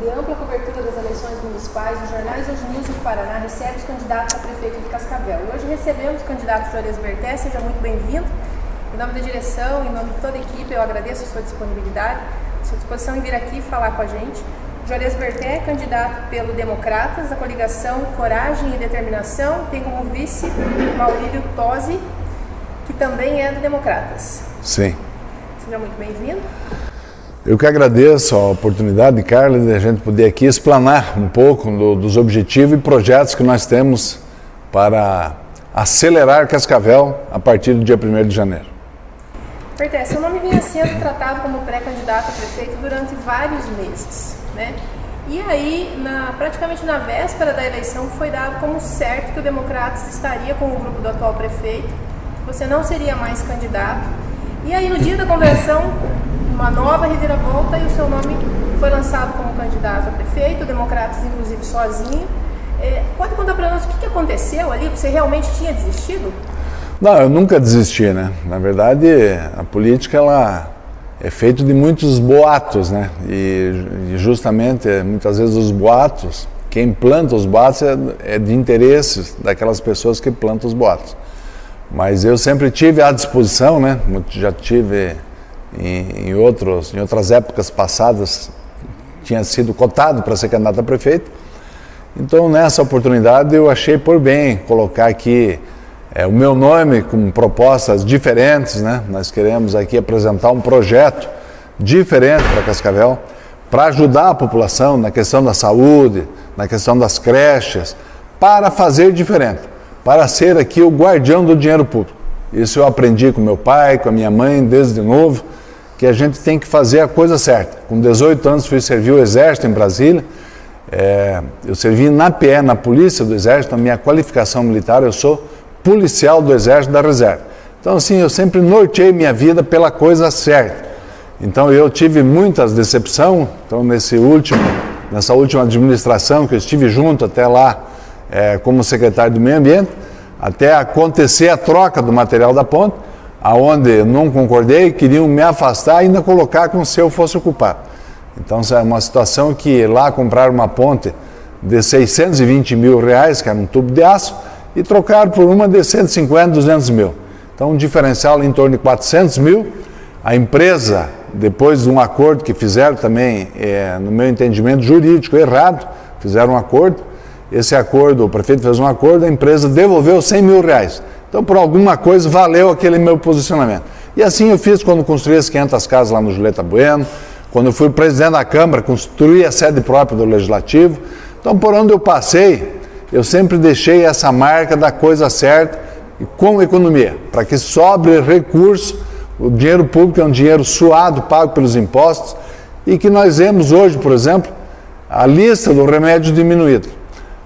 de ampla cobertura das eleições municipais, os jornais Hoje News do Paraná recebe os candidatos a prefeito de Cascavel. E hoje recebemos o candidato Juarez Berté, seja muito bem-vindo. Em nome da direção, em nome de toda a equipe, eu agradeço a sua disponibilidade, a sua disposição em vir aqui falar com a gente. Juarez Berté é candidato pelo Democratas, da coligação Coragem e Determinação, tem como vice Maurílio Tosi, que também é do Democratas. Sim. Seja muito bem-vindo. Eu que agradeço a oportunidade, Carla, de a gente poder aqui explanar um pouco dos objetivos e projetos que nós temos para acelerar Cascavel a partir do dia 1º de janeiro. Berté, seu nome vinha sendo tratado como pré-candidato a prefeito durante vários meses, né? E aí, praticamente na véspera da eleição, foi dado como certo que o Democratas estaria com o grupo do atual prefeito, que você não seria mais candidato. E aí, no dia da convenção, uma nova reviravolta e o seu nome foi lançado como candidato a prefeito, o Democratas, inclusive, sozinho. Pode contar para nós o que aconteceu ali? Você realmente tinha desistido? Não, eu nunca desisti, né? Na verdade, a política, ela é feita de muitos boatos, né? E justamente, muitas vezes, os boatos, quem planta os boatos é de interesses daquelas pessoas que plantam os boatos. Mas eu sempre tive à disposição, né? Já tive em outras épocas passadas, tinha sido cotado para ser candidato a prefeito. Então, nessa oportunidade, eu achei por bem colocar aqui o meu nome com propostas diferentes, né? Nós queremos aqui apresentar um projeto diferente para Cascavel, para ajudar a população na questão da saúde, na questão das creches, para fazer diferente, para ser aqui o guardião do dinheiro público. Isso eu aprendi com meu pai, com a minha mãe, desde novo, que a gente tem que fazer a coisa certa. Com 18 anos fui servir o Exército em Brasília, eu servi na PE, na Polícia do Exército, a minha qualificação militar, eu sou policial do Exército da Reserva. Então, assim, eu sempre norteei minha vida pela coisa certa. Então, eu tive muitas decepções. Então, nessa última administração que eu estive junto até lá, como secretário do Meio Ambiente, até acontecer a troca do material da ponte, aonde não concordei, queriam me afastar e ainda colocar como se eu fosse o culpado. Então, é uma situação que lá compraram uma ponte de 620 mil reais, que era um tubo de aço, e trocaram por uma de 150, 200 mil. Então, um diferencial em torno de 400 mil. A empresa, depois de um acordo que fizeram também, no meu entendimento jurídico, errado, fizeram um acordo. Esse acordo, o prefeito fez um acordo, a empresa devolveu 100 mil reais. Então, por alguma coisa, valeu aquele meu posicionamento. E assim eu fiz quando construí as 500 casas lá no Julieta Bueno, quando eu fui presidente da Câmara, construí a sede própria do Legislativo. Então, por onde eu passei, eu sempre deixei essa marca da coisa certa e com economia, para que sobre recurso, o dinheiro público é um dinheiro suado, pago pelos impostos, e que nós vemos hoje, por exemplo, a lista do remédio diminuída.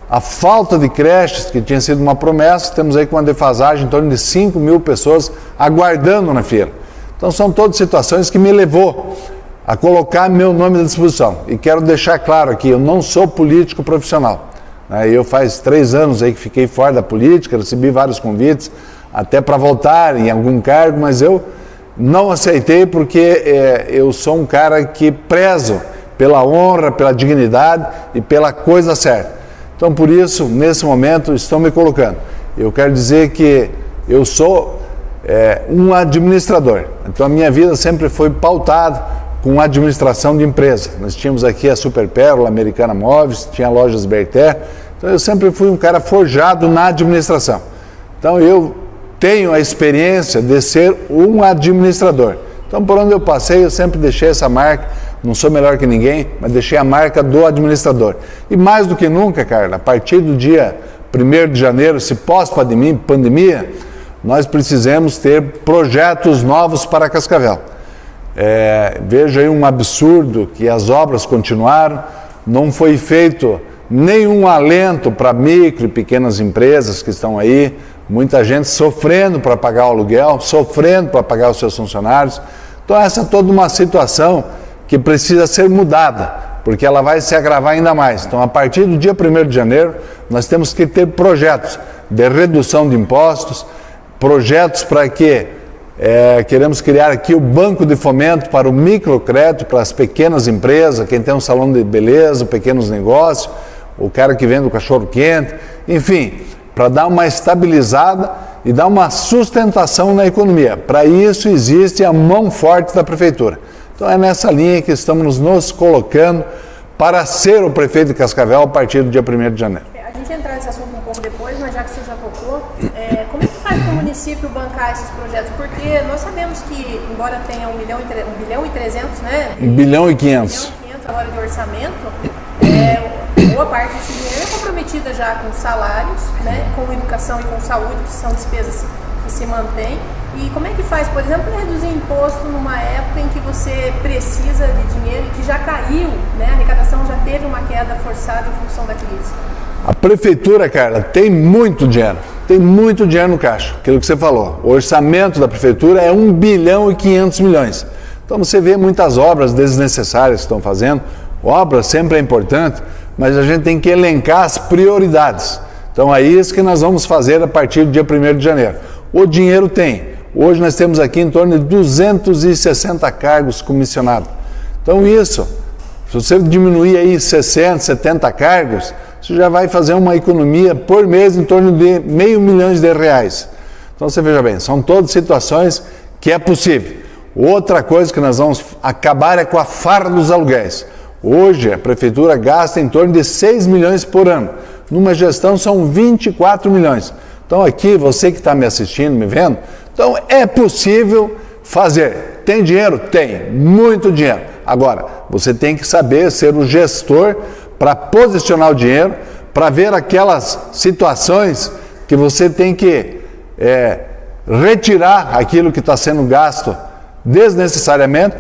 A falta de creches, que tinha sido uma promessa, temos aí com uma defasagem em torno de 5 mil pessoas aguardando na fila. Então são todas situações que me levou a colocar meu nome à disposição. E quero deixar claro aqui, eu não sou político profissional. Eu faz 3 anos aí que fiquei fora da política, recebi vários convites, até para voltar em algum cargo, mas eu não aceitei porque eu sou um cara que prezo pela honra, pela dignidade e pela coisa certa. Então, por isso, nesse momento, estou me colocando. Eu quero dizer que eu sou um administrador. Então, a minha vida sempre foi pautada com administração de empresa. Nós tínhamos aqui a Super Pérola, Americana Móveis, tinha lojas Berté. Então, eu sempre fui um cara forjado na administração. Então, eu tenho a experiência de ser um administrador. Então, por onde eu passei, eu sempre deixei essa marca. Não sou melhor que ninguém, mas deixei a marca do administrador. E mais do que nunca, Carla, a partir do dia 1º de janeiro, se pós-pandemia, nós precisamos ter projetos novos para Cascavel. Vejo aí um absurdo que as obras continuaram, não foi feito nenhum alento para micro e pequenas empresas que estão aí, muita gente sofrendo para pagar o aluguel, sofrendo para pagar os seus funcionários. Então essa é toda uma situação que precisa ser mudada, porque ela vai se agravar ainda mais. Então, a partir do dia 1º de janeiro, nós temos que ter projetos de redução de impostos, projetos para que Queremos criar aqui o banco de fomento para o microcrédito, para as pequenas empresas, quem tem um salão de beleza, pequenos negócios, o cara que vende o cachorro quente, enfim, para dar uma estabilizada e dar uma sustentação na economia. Para isso existe a mão forte da prefeitura. Então é nessa linha que estamos nos colocando para ser o prefeito de Cascavel a partir do dia 1º de janeiro. A gente vai entrar nesse assunto um pouco depois, mas já que você já tocou, como é que faz para o município bancar esses projetos? Porque nós sabemos que, embora tenha 1 bilhão e 300, né? 1 bilhão e 500. 1 bilhão e 500 agora de orçamento, boa parte desse dinheiro é comprometida já com salários, né? Com educação e com saúde, que são despesas que se mantêm. E como é que faz, por exemplo, para reduzir imposto numa época em que você precisa de dinheiro e que já caiu, né? A arrecadação já teve uma queda forçada em função da crise? A prefeitura, Carla, tem muito dinheiro no caixa, aquilo que você falou. O orçamento da prefeitura é 1 bilhão e 500 milhões. Então você vê muitas obras desnecessárias que estão fazendo. Obra sempre é importante, mas a gente tem que elencar as prioridades. Então é isso que nós vamos fazer a partir do dia 1º de janeiro. O dinheiro tem. Hoje nós temos aqui em torno de 260 cargos comissionados. Então isso, se você diminuir aí 60, 70 cargos, você já vai fazer uma economia por mês em torno de R$500 milhões. Então você veja bem, são todas situações que é possível. Outra coisa que nós vamos acabar é com a farra dos aluguéis. Hoje a prefeitura gasta em torno de 6 milhões por ano. Numa gestão são 24 milhões. Então aqui, você que está me assistindo, me vendo, então é possível fazer. Tem dinheiro? Tem. Muito dinheiro. Agora, você tem que saber ser o gestor para posicionar o dinheiro, para ver aquelas situações que você tem que retirar aquilo que está sendo gasto desnecessariamente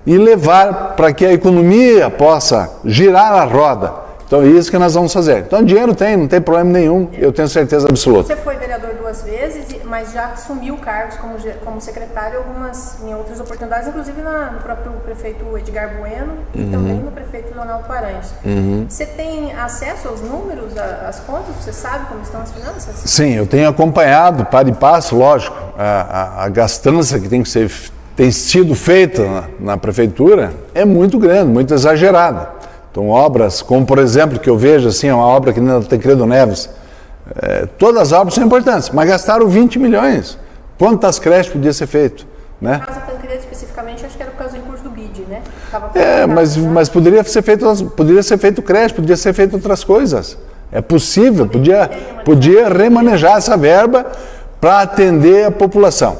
e levar para que a economia possa girar a roda. Então é isso que nós vamos fazer. Então dinheiro tem, não tem problema nenhum, eu tenho certeza absoluta. Você foi vereador 2 vezes, mas já assumiu cargos como secretário em outras oportunidades, inclusive no próprio prefeito Edgar Bueno e também no prefeito Leonardo Paranhos. Você tem acesso aos números, às contas? Você sabe como estão as finanças? Sim, eu tenho acompanhado, para e passo, lógico, a gastança que tem sido feita na prefeitura é muito grande, muito exagerada. Então, obras como, por exemplo, que eu vejo assim, uma obra que nem Tancredo Neves, todas as obras são importantes, mas gastaram 20 milhões. Quantas creches podia ser feito? Né? No caso da Tancredo, especificamente, acho que era por causa do recurso do BID, né? Mas poderia ser feito creche, podia ser feito outras coisas. É possível, podia remanejar essa verba para atender a população.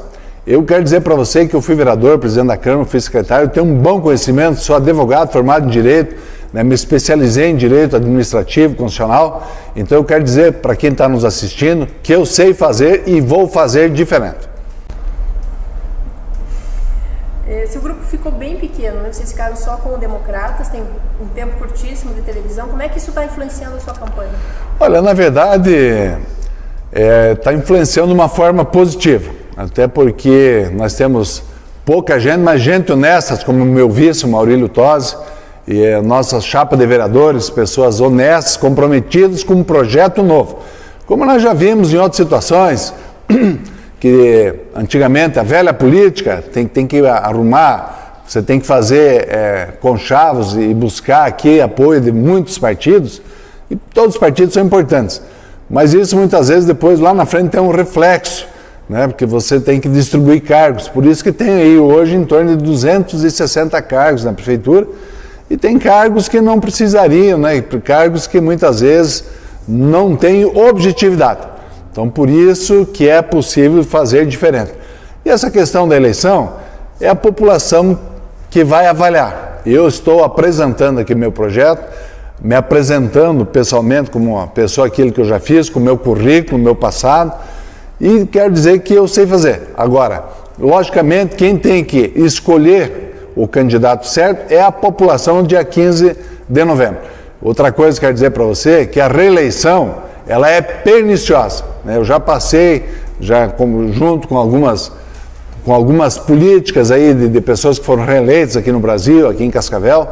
Eu quero dizer para você que eu fui vereador, presidente da Câmara, fui secretário, tenho um bom conhecimento, sou advogado formado em Direito, né, me especializei em Direito Administrativo, Constitucional, então eu quero dizer para quem está nos assistindo que eu sei fazer e vou fazer diferente. Esse grupo ficou bem pequeno, né? Vocês ficaram só com o Democratas, tem um tempo curtíssimo de televisão, como é que isso está influenciando a sua campanha? Olha, na verdade, está influenciando de uma forma positiva. Até porque nós temos pouca gente, mas gente honestas, como o meu vice, o Maurílio Tosi, e a nossa chapa de vereadores, pessoas honestas, comprometidas com um projeto novo. Como nós já vimos em outras situações, que antigamente a velha política tem que arrumar, você tem que fazer conchavos e buscar aqui apoio de muitos partidos, e todos os partidos são importantes. Mas isso muitas vezes depois lá na frente tem um reflexo, né? Porque você tem que distribuir cargos. Por isso que tem aí hoje em torno de 260 cargos na prefeitura, e tem cargos que não precisariam, né? Cargos que muitas vezes não têm objetividade. Então, por isso que é possível fazer diferente. E essa questão da eleição é a população que vai avaliar. Eu estou apresentando aqui meu projeto, me apresentando pessoalmente como uma pessoa, aquilo que eu já fiz, com o meu currículo, meu passado, e quero dizer que eu sei fazer. Agora, logicamente, quem tem que escolher o candidato certo é a população no dia 15 de novembro. Outra coisa que eu quero dizer para você é que a reeleição, ela é perniciosa, né? Eu já passei, junto com algumas políticas aí de pessoas que foram reeleitas aqui no Brasil, aqui em Cascavel,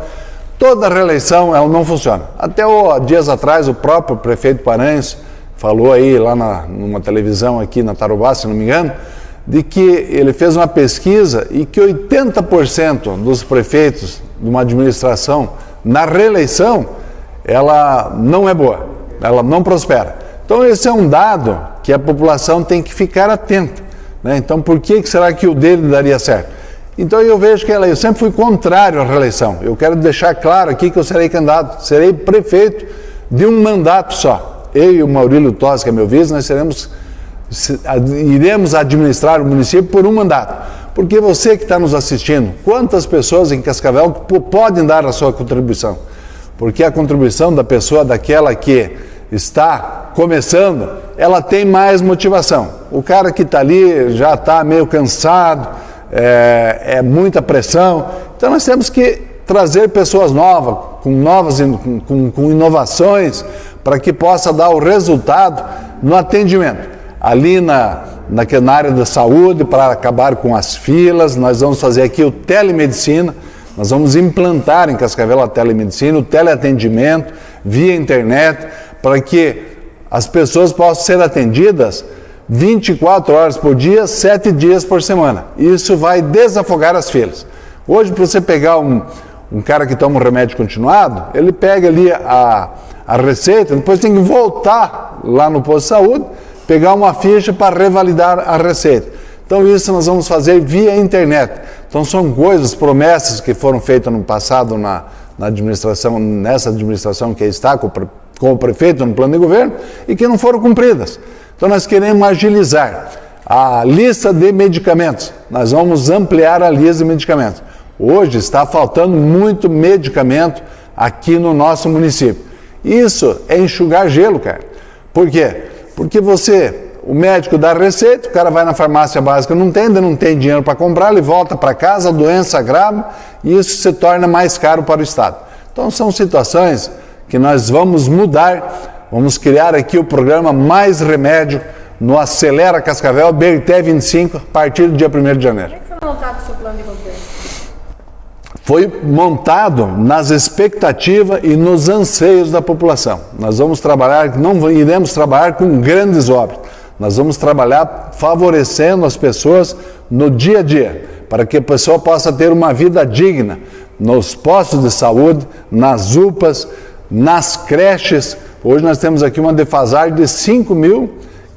toda reeleição ela não funciona. Até dias atrás o próprio prefeito Paranhos falou aí lá numa televisão aqui na Tarubá, se não me engano, de que ele fez uma pesquisa e que 80% dos prefeitos de uma administração, na reeleição, ela não é boa, ela não prospera. Então esse é um dado que a população tem que ficar atenta, né? Então por que será que o dele daria certo? Então eu vejo que eu sempre fui contrário à reeleição. Eu quero deixar claro aqui que eu serei candidato, serei prefeito de um mandato só. Eu e o Maurílio Tosi, que é meu vice, nós iremos administrar o município por um mandato. Porque você que está nos assistindo, quantas pessoas em Cascavel podem dar a sua contribuição? Porque a contribuição da pessoa, daquela que está começando, ela tem mais motivação. O cara que está ali já está meio cansado, é muita pressão. Então nós temos que trazer pessoas novas, com inovações, para que possa dar o resultado no atendimento. Ali na área da saúde, para acabar com as filas, nós vamos fazer aqui o telemedicina, nós vamos implantar em Cascavel a telemedicina, o teleatendimento via internet, para que as pessoas possam ser atendidas 24 horas por dia, 7 dias por semana. Isso vai desafogar as filas. Hoje, para você pegar um cara que toma um remédio continuado, ele pega ali a receita, depois tem que voltar lá no posto de saúde, pegar uma ficha para revalidar a receita. Então isso nós vamos fazer via internet. Então são coisas, promessas que foram feitas no passado na administração, nessa administração que está com o prefeito no plano de governo e que não foram cumpridas. Então nós queremos agilizar a lista de medicamentos. Nós vamos ampliar a lista de medicamentos. Hoje está faltando muito medicamento aqui no nosso município. Isso é enxugar gelo, cara. Por quê? Porque o médico dá a receita, o cara vai na farmácia básica, não tem dinheiro para comprar, ele volta para casa, a doença grave, e isso se torna mais caro para o Estado. Então são situações que nós vamos mudar, vamos criar aqui o programa Mais Remédio no Acelera Cascavel, BRT 25, a partir do dia 1º de janeiro. Como é que foi montado o seu plano de governo? Foi montado nas expectativas e nos anseios da população. Nós vamos trabalhar, não iremos trabalhar com grandes obras, nós vamos trabalhar favorecendo as pessoas no dia a dia, para que a pessoa possa ter uma vida digna nos postos de saúde, nas UPAs, nas creches. Hoje nós temos aqui uma defasagem de 5.000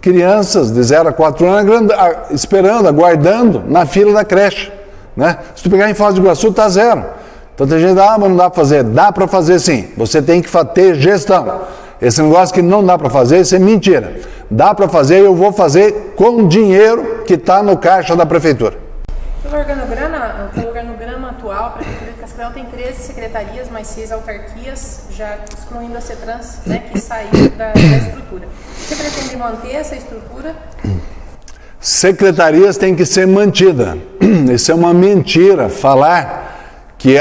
crianças de 0 a 4 anos esperando, aguardando na fila da creche. Né? Se tu pegar em Foz do Iguaçu, está zero. Então tem gente, mas não dá para fazer. Dá para fazer sim. Você tem que ter gestão. Esse negócio que não dá para fazer, isso é mentira. Dá para fazer e eu vou fazer com dinheiro que está no caixa da prefeitura. Pelo organograma atual, a Prefeitura de Cascavel tem 13 secretarias, mais 6 autarquias, já excluindo a CETRANS, né, que saiu da estrutura. Você pretende manter essa estrutura? Secretarias têm que ser mantidas. Isso é uma mentira, falar que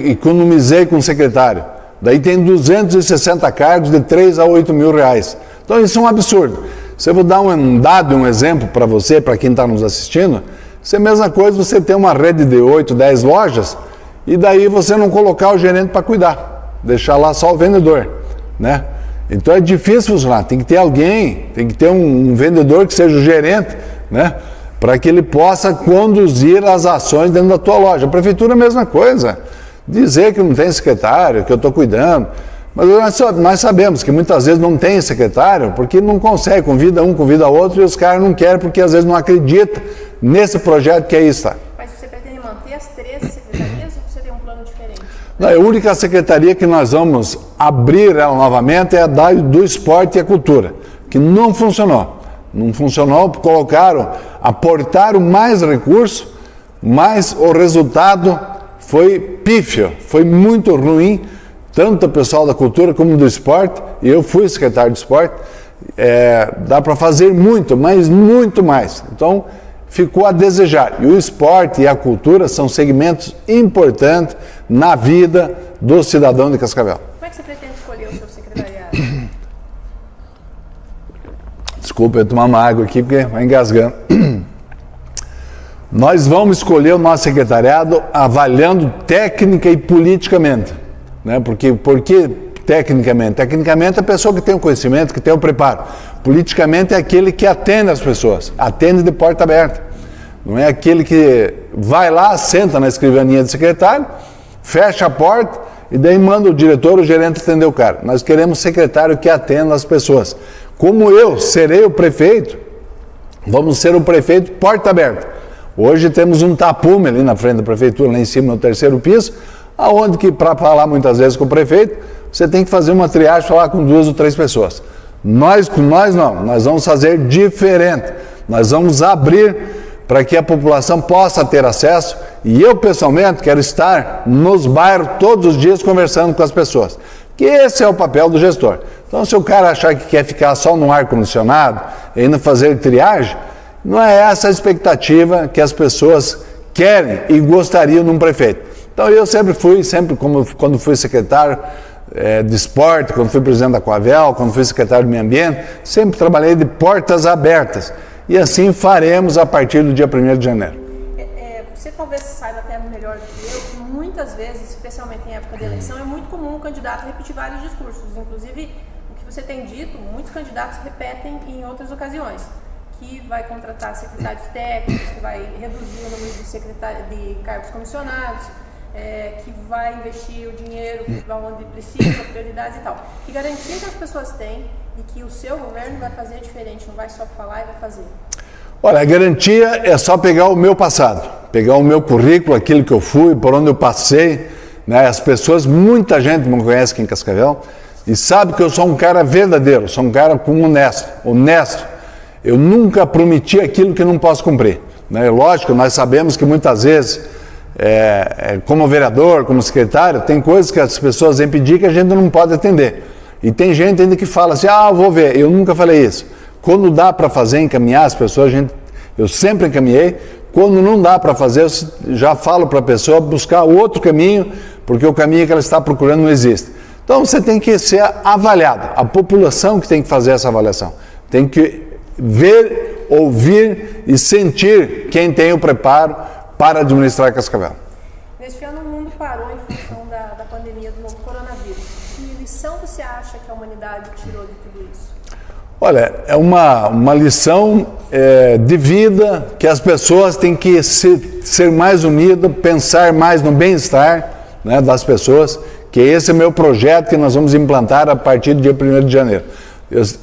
economizei com secretário. Daí tem 260 cargos de 3 a 8 mil reais. Então isso é um absurdo. Se eu vou dar um exemplo para você, para quem está nos assistindo, isso é a mesma coisa você ter uma rede de 8, 10 lojas e daí você não colocar o gerente para cuidar, deixar lá só o vendedor, né? Então é difícil funcionar, tem que ter alguém, tem que ter um vendedor que seja o gerente, né? Para que ele possa conduzir as ações dentro da tua loja. A prefeitura é a mesma coisa, dizer que não tem secretário, que eu estou cuidando, mas nós sabemos que muitas vezes não tem secretário porque não consegue, convida um, convida outro e os caras não querem porque às vezes não acreditam nesse projeto que aí está. Mas você pretende manter as 13 secretarias ou você tem um plano diferente? Não, a única secretaria que nós vamos abrir ela novamente é a do esporte e a cultura, que não funcionou. Não funcionou, aportaram mais recursos, mas o resultado foi pífio, foi muito ruim, tanto o pessoal da cultura como do esporte, e eu fui secretário de esporte, dá para fazer muito, mas muito mais. Então, ficou a desejar. E o esporte e a cultura são segmentos importantes na vida do cidadão de Cascavel. Como é que você pretende escolher o seu secretariado? Desculpa, eu tomar uma água aqui porque vai engasgando. Nós vamos escolher o nosso secretariado avaliando técnica e politicamente. Né? Por que tecnicamente? Tecnicamente, a pessoa que tem o conhecimento, que tem o preparo. Politicamente é aquele que atende as pessoas, atende de porta aberta. Não é aquele que vai lá, senta na escrivaninha do secretário, fecha a porta e daí manda o diretor, o gerente atender o cara. Nós queremos secretário que atenda as pessoas. Como eu serei o prefeito, vamos ser o prefeito porta aberta. Hoje temos um tapume ali na frente da prefeitura, lá em cima no 3º piso, aonde que para falar muitas vezes com o prefeito, você tem que fazer uma triagem, falar com 2 ou 3 pessoas. Nós não, nós vamos fazer diferente. Nós vamos abrir para que a população possa ter acesso, e eu pessoalmente quero estar nos bairros todos os dias conversando com as pessoas, que esse é o papel do gestor. Então, se o cara achar que quer ficar só no ar-condicionado e ainda fazer triagem, não é essa a expectativa que as pessoas querem e gostariam num prefeito. Então, eu sempre quando fui secretário de esporte, quando fui presidente da Coavel, quando fui secretário do Meio Ambiente, sempre trabalhei de portas abertas. E assim faremos a partir do dia 1º de janeiro. Você talvez saiba até melhor do que eu, que muitas vezes, especialmente em época de eleição, é muito comum o candidato repetir vários discursos. Inclusive, o que você tem dito, muitos candidatos repetem em outras ocasiões, que vai contratar secretários técnicos, que vai reduzir o número de cargos comissionados, que vai investir o dinheiro onde precisa, prioridades e tal. Que garantia que as pessoas têm e que o seu governo vai fazer diferente, não vai só falar e vai fazer? Olha, a garantia é só pegar o meu passado, pegar o meu currículo, aquilo que eu fui, por onde eu passei, né? As pessoas, muita gente me conhece aqui em Cascavel e sabe que eu sou um cara verdadeiro, sou um cara honesto. Eu nunca prometi aquilo que não posso cumprir, né? Lógico, nós sabemos que muitas vezes, como vereador, como secretário, tem coisas que as pessoas vêm pedir que a gente não pode atender. E tem gente ainda que fala assim, eu vou ver, eu nunca falei isso. Quando dá para fazer, encaminhar as pessoas, eu sempre encaminhei. Quando não dá para fazer, eu já falo para a pessoa buscar outro caminho, porque o caminho que ela está procurando não existe. Então você tem que ser avaliado, a população que tem que fazer essa avaliação. Tem que ver, ouvir e sentir quem tem o preparo para administrar Cascavel. Neste ano o mundo parou em função da pandemia do novo coronavírus. Que lição você acha que a humanidade tirou de tudo isso? Olha, é uma lição de vida que as pessoas têm que ser mais unidas, pensar mais no bem-estar, né, das pessoas, que esse é o meu projeto que nós vamos implantar a partir do dia 1º de janeiro.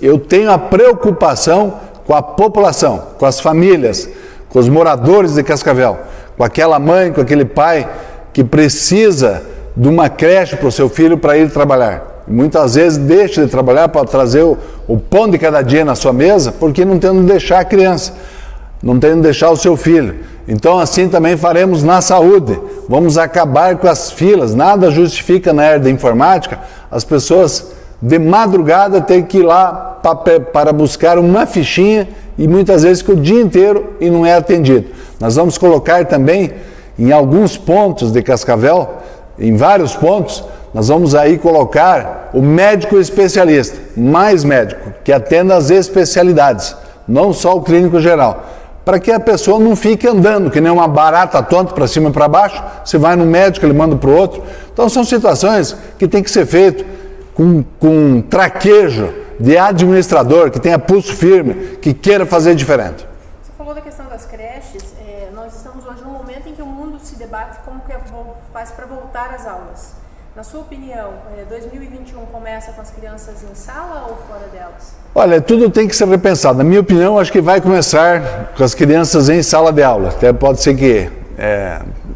Eu tenho a preocupação com a população, com as famílias, com os moradores de Cascavel, com aquela mãe, com aquele pai que precisa de uma creche para o seu filho para ir trabalhar. Muitas vezes deixa de trabalhar para trazer o pão de cada dia na sua mesa, porque não tem onde deixar a criança, não tem onde deixar o seu filho. Então assim também faremos na saúde, vamos acabar com as filas. Nada justifica na área da informática as pessoas de madrugada terem que ir lá para buscar uma fichinha e muitas vezes que o dia inteiro e não é atendido. Nós vamos colocar também em alguns pontos de Cascavel, em vários pontos, nós vamos aí colocar o médico especialista, mais médico, que atenda as especialidades, não só o clínico geral, para que a pessoa não fique andando que nem uma barata tonta para cima e para baixo, você vai no médico, ele manda para o outro. Então são situações que tem que ser feito com traquejo de administrador, que tenha pulso firme, que queira fazer diferente. Você falou da questão das creches, nós estamos hoje num momento em que o mundo se debate como que faz para voltar às aulas. Na sua opinião, 2021 começa com as crianças em sala ou fora delas? Olha, tudo tem que ser repensado. Na minha opinião, acho que vai começar com as crianças em sala de aula. Até pode ser que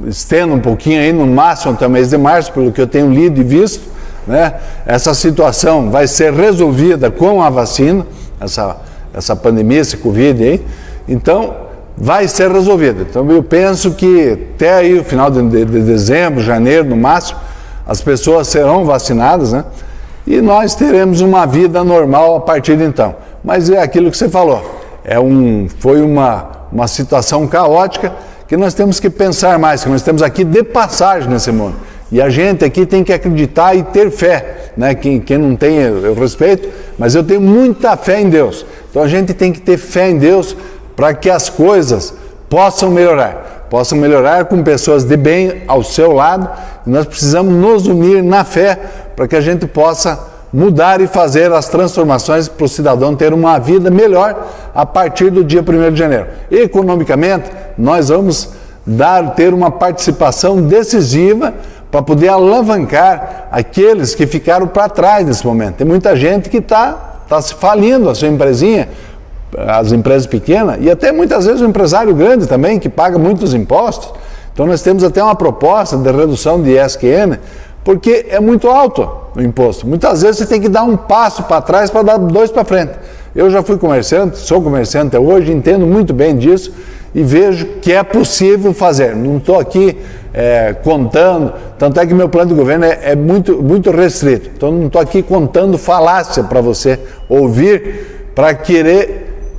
estenda um pouquinho aí, no máximo até o mês de março, pelo que eu tenho lido e visto, né? Essa situação vai ser resolvida com a vacina, essa pandemia, esse Covid aí. Então, vai ser resolvida. Então, eu penso que até aí o final de dezembro, janeiro, no máximo, as pessoas serão vacinadas, né? E nós teremos uma vida normal a partir de então. Mas é aquilo que você falou, foi uma situação caótica que nós temos que pensar mais, que nós temos aqui de passagem nesse mundo. E a gente aqui tem que acreditar e ter fé, né? Quem não tem, eu respeito, mas eu tenho muita fé em Deus. Então a gente tem que ter fé em Deus para que as coisas possam melhorar com pessoas de bem ao seu lado. E nós precisamos nos unir na fé para que a gente possa mudar e fazer as transformações para o cidadão ter uma vida melhor a partir do dia 1º de janeiro. Economicamente, nós vamos ter uma participação decisiva para poder alavancar aqueles que ficaram para trás nesse momento. Tem muita gente que está se falindo a sua empresinha, as empresas pequenas, e até muitas vezes o empresário grande também, que paga muitos impostos. Então nós temos até uma proposta de redução de ISQN, porque é muito alto o imposto. Muitas vezes você tem que dar um passo para trás para dar 2 para frente. Eu já fui comerciante, sou comerciante até hoje, entendo muito bem disso e vejo que é possível fazer. Não estou aqui contando, tanto é que meu plano de governo é muito, muito restrito. Então não estou aqui contando falácia para você ouvir, para querer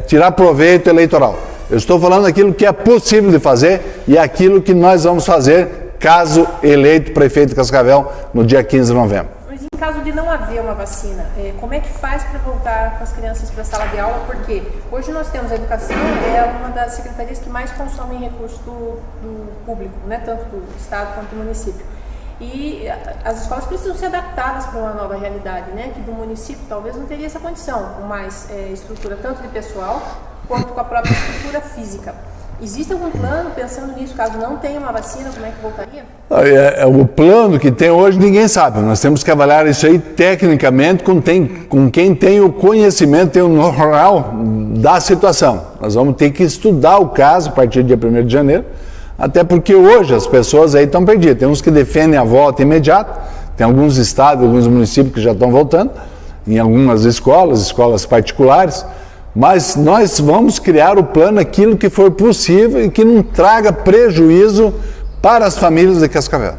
tirar proveito eleitoral. Eu estou falando aquilo que é possível de fazer e aquilo que nós vamos fazer caso eleito prefeito de Cascavel no dia 15 de novembro. Mas em caso de não haver uma vacina, como é que faz para voltar com as crianças para a sala de aula? Porque hoje nós temos a educação, é uma das secretarias que mais consomem recursos do público, né? Tanto do estado quanto do município. E as escolas precisam ser adaptadas para uma nova realidade, né? Que do município talvez não teria essa condição, com mais estrutura tanto de pessoal quanto com a própria estrutura física. Existe algum plano pensando nisso, caso não tenha uma vacina, como é que voltaria? O plano que tem hoje ninguém sabe, nós temos que avaliar isso aí tecnicamente com quem tem o conhecimento, tem o know-how da situação. Nós vamos ter que estudar o caso a partir do dia 1º de janeiro, até porque hoje as pessoas aí estão perdidas. Tem uns que defendem a volta imediata, tem alguns estados, alguns municípios que já estão voltando, em algumas escolas particulares, mas nós vamos criar o plano, aquilo que for possível e que não traga prejuízo para as famílias de Cascavel.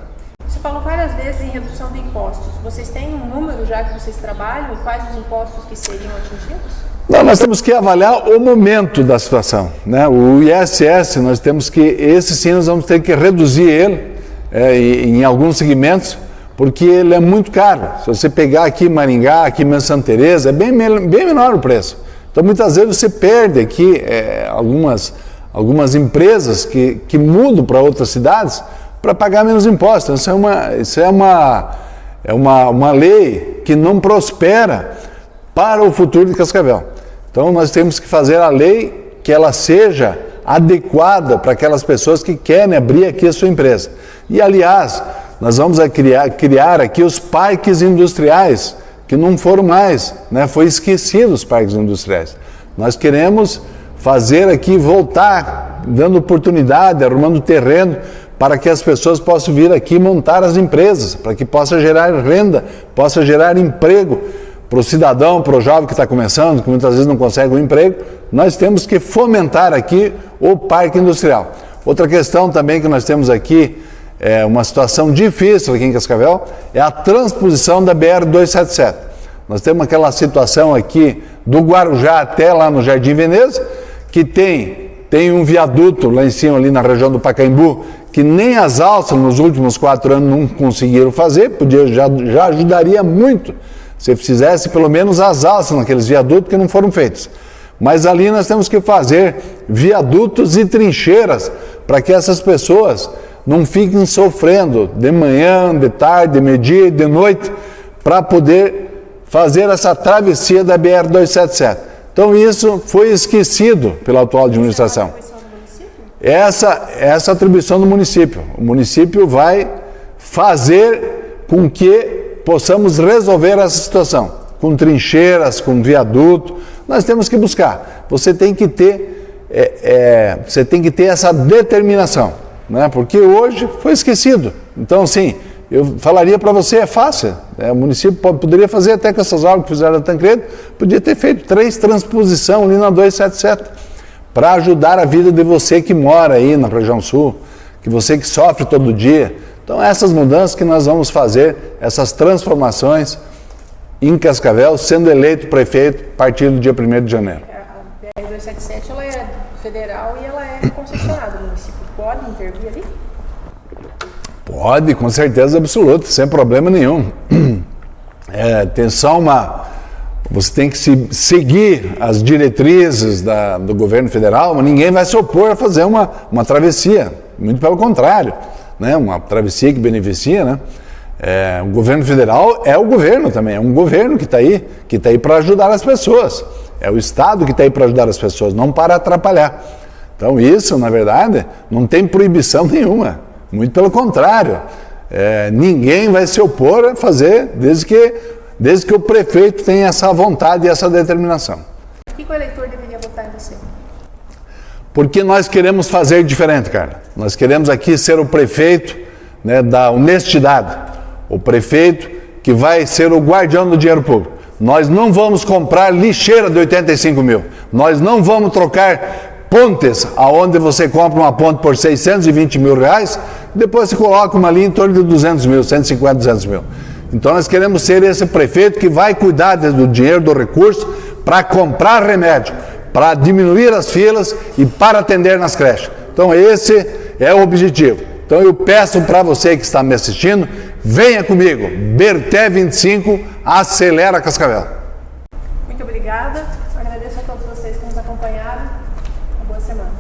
Você falou várias vezes em redução de impostos. Vocês têm um número já que vocês trabalham e quais os impostos que seriam atingidos? Não, nós temos que avaliar o momento da situação, né? O ISS, nós temos que, esse sim nós vamos ter que reduzir ele em alguns segmentos, porque ele é muito caro. Se você pegar aqui Maringá, aqui em Santa Teresa, é bem menor o preço. Então, muitas vezes você perde aqui algumas empresas que mudam para outras cidades para pagar menos impostos. Isso é uma lei que não prospera para o futuro de Cascavel. Então, nós temos que fazer a lei que ela seja adequada para aquelas pessoas que querem abrir aqui a sua empresa. E, aliás, nós vamos criar aqui os parques industriais, que não foram mais, né? Foi esquecido os parques industriais. Nós queremos fazer aqui, voltar, dando oportunidade, arrumando terreno, para que as pessoas possam vir aqui montar as empresas, para que possa gerar renda, possa gerar emprego para o cidadão, para o jovem que está começando, que muitas vezes não consegue um emprego. Nós temos que fomentar aqui o parque industrial. Outra questão também que nós temos aqui, uma situação difícil aqui em Cascavel, é a transposição da BR-277. Nós temos aquela situação aqui do Guarujá até lá no Jardim Veneza, que tem um viaduto lá em cima, ali na região do Pacaembu, que nem as alças nos últimos 4 anos não conseguiram fazer, já ajudaria muito se fizesse pelo menos as alças naqueles viadutos que não foram feitos. Mas ali nós temos que fazer viadutos e trincheiras para que essas pessoas não fiquem sofrendo de manhã, de tarde, de meio-dia e de noite para poder fazer essa travessia da BR-277. Então isso foi esquecido pela atual administração. Essa é a atribuição do município. O município vai fazer com que possamos resolver essa situação, com trincheiras, com viaduto. Nós temos que buscar. Você tem que ter essa determinação, né? Porque hoje foi esquecido. Então, sim, eu falaria para você, é fácil. O município poderia fazer até com essas obras que fizeram a Tancredo, podia ter feito 3 transposições ali na 277, para ajudar a vida de você que mora aí na região sul, que você que sofre todo dia. Então, essas mudanças que nós vamos fazer, essas transformações em Cascavel, sendo eleito prefeito a partir do dia 1º de janeiro. A BR-277 ela é federal e ela é concessionada. O município pode intervir ali? Pode, com certeza absoluta, sem problema nenhum. Tem só você tem que seguir as diretrizes do governo federal, mas ninguém vai se opor a fazer uma travessia, muito pelo contrário, né? Uma travessia que beneficia, né? O governo federal é o governo também, é um governo que está aí para ajudar as pessoas. É o Estado que está aí para ajudar as pessoas, não para atrapalhar. Então isso, na verdade, não tem proibição nenhuma, muito pelo contrário. Ninguém vai se opor a fazer desde que o prefeito tenha essa vontade e essa determinação. Por que o eleitor deveria votar em você? Porque nós queremos fazer diferente, cara. Nós queremos aqui ser o prefeito, né, da honestidade, o prefeito que vai ser o guardião do dinheiro público. Nós não vamos comprar lixeira de 85 mil. Nós não vamos trocar pontes, aonde você compra uma ponte por 620 mil reais, e depois você coloca uma linha em torno de 200 mil, 150, 200 mil. Então nós queremos ser esse prefeito que vai cuidar do dinheiro, do recurso, para comprar remédio, para diminuir as filas e para atender nas creches. Então esse é o objetivo. Então eu peço para você que está me assistindo, venha comigo, Berté 25, acelera Cascavel. Muito obrigada, agradeço a todos vocês que nos acompanharam, uma boa semana.